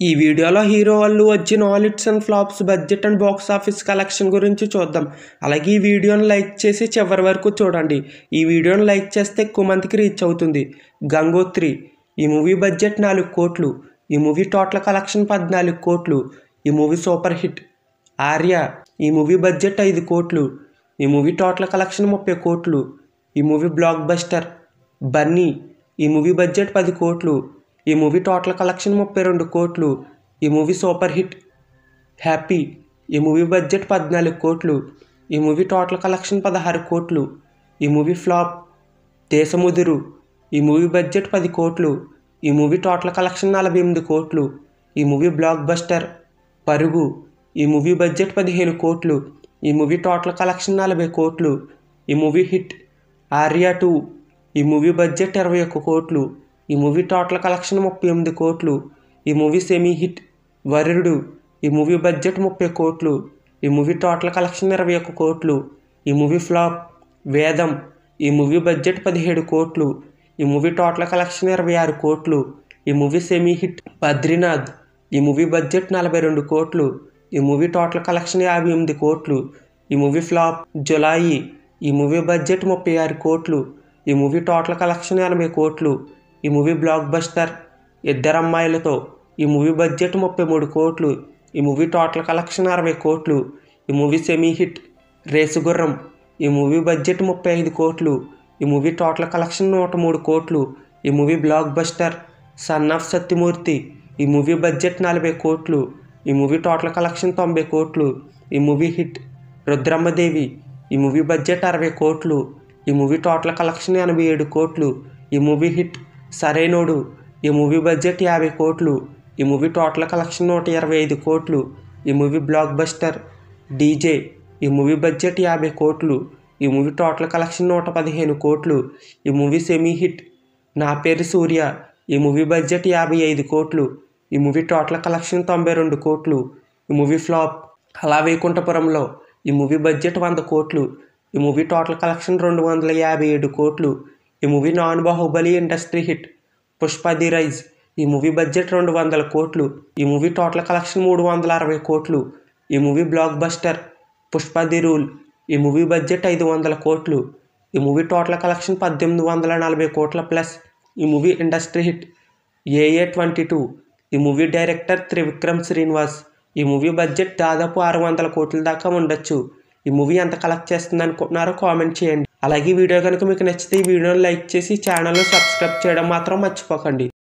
ఈ వీడియోలో hero Allu Arjun all hits and flops budget and box office collection గురించి చూద్దాం. అలాగే ఈ వీడియోని లైక్ చేసి చివరి వరకు చూడండి. ఈ వీడియోని లైక్ చేస్తే ఎక్కువ మందికి రీచ్ అవుతుంది. గంగోత్రి ఈ మూవీ బడ్జెట్ 4 కోట్లు. ఈ మూవీ టోటల్ కలెక్షన్ 14 కోట్లు. ఈ మూవీ సూపర్ హిట్. ఆర్య ఈ మూవీ బడ్జెట్ 5 కోట్లు. ఈ మూవీ టోటల్ కలెక్షన్ 30 కోట్లు. ఈ మూవీ బ్లాక్ బస్టర్. బన్నీ ఈ మూవీ బడ్జెట్ 10 కోట్లు. ఈ మూవీ టోటల్ కలెక్షన్ 32 కోట్లు. ఈ మూవీ సూపర్ హిట్. హ్యాపీ ఈ మూవీ బడ్జెట్ 14 కోట్లు. ఈ మూవీ టోటల్ కలెక్షన్ 16 కోట్లు. ఈ మూవీ ఫ్లాప్. దేశముదురు ఈ మూవీ బడ్జెట్ 10 కోట్లు. ఈ మూవీ టోటల్ కలెక్షన్ 48 కోట్లు. ఈ మూవీ బ్లాక్ బస్టర్. పరుగు ఈ మూవీ బడ్జెట్ 15 కోట్లు. ఈ మూవీ టోటల్ కలెక్షన్ 40 కోట్లు. ఈ మూవీ హిట్. ఆర్య 2 ఈ మూవీ బడ్జెట్ 21 కోట్లు. ఈ మూవీ టోటల్ కలెక్షన్ 38 కోట్లు. ఈ మూవీ సెమీ హిట్. వరుడు ఈ మూవీ బడ్జెట్ 30 కోట్లు. ఈ మూవీ టోటల్ కలెక్షన్ 21 కోట్లు. ఈ మూవీ ఫ్లాప్. వేదం ఈ మూవీ బడ్జెట్ 17 కోట్లు. ఈ మూవీ టోటల్ కలెక్షన్ 26 కోట్లు. ఈ మూవీ సెమీ హిట్. బద్రీనాథ్ ఈ మూవీ బడ్జెట్ 42 కోట్లు. ఈ మూవీ టోటల్ కలెక్షన్ 58 కోట్లు. ఈ మూవీ ఫ్లాప్. జులాయి ఈ మూవీ బడ్జెట్ 36 కోట్లు. ఈ మూవీ టోటల్ కలెక్షన్ 80 కోట్లు. ఈ మూవీ బ్లాక్ బస్టర్. ఇద్దరమ్మాయిలతో ఈ మూవీ బడ్జెట్ 33 కోట్లు. ఈ మూవీ టోటల్ కలెక్షన్ 60 కోట్లు. ఈ మూవీ సెమీ హిట్. రేసుగుర్రం ఈ మూవీ బడ్జెట్ 35 కోట్లు. ఈ మూవీ టోటల్ కలెక్షన్ 103 కోట్లు. ఈ movie block buster. Son of Satyamurthy ఈ మూవీ బడ్జెట్ 40 కోట్లు. ఈ మూవీ టోటల్ కలెక్షన్ 90 కోట్లు. ఈ మూవీ హిట్. రుద్రమ్మదేవి ఈ మూవీ బడ్జెట్ 60 కోట్లు. ఈ మూవీ టోటల్ కలెక్షన్ 87 కోట్లు. ఈ మూవీ హిట్. సరైనోడు ఈ మూవీ బడ్జెట్ 50 కోట్లు. ఈ మూవీ టోటల్ కలెక్షన్ 125 కోట్లు. ఈ మూవీ బ్లాక్ బస్టర్. డీజే ఈ మూవీ బడ్జెట్ 50 కోట్లు. ఈ మూవీ టోటల్ కలెక్షన్ 115 కోట్లు. ఈ మూవీ సెమీ హిట్. నా పేరు సూర్య ఈ మూవీ బడ్జెట్ 55 కోట్లు. ఈ మూవీ టోటల్ కలెక్షన్ 92 కోట్లు. ఈ మూవీ ఫ్లాప్. అలా వైకుంఠపురంలో ఈ మూవీ బడ్జెట్ 100 కోట్లు. ఈ మూవీ టోటల్ కలెక్షన్ 257 కోట్లు. ఈ movie non Baahubali industry hit. Pushpa the rise ఈ మూవీ బడ్జెట్ 200 కోట్లు. ఈ మూవీ టోటల్ కలెక్షన్ 360 కోట్లు. ఈ movie blockbuster. Pushpa the rule ఈ మూవీ బడ్జెట్ 500 కోట్లు. ఈ మూవీ టోటల్ కలెక్షన్ 1840 కోట్ల ప్లస్. ఈ మూవీ ఇండస్ట్రీ హిట్. AA 22 ఈ మూవీ డైరెక్టర్ త్రివిక్రమ్ శ్రీనివాస్. ఈ మూవీ బడ్జెట్ దాదాపు 600 కోట్ల దాకా ఉండొచ్చు. ఈ మూవీ ఎంత కలెక్ట్ చేస్తుంది అనుకుంటున్నారో కామెంట్ చేయండి. అలాగే వీడియో కనుక మీకు నచ్చితే ఈ వీడియోని లైక్ చేసి ఛానల్ని సబ్స్క్రైబ్ చేయడం మాత్రం మర్చిపోకండి.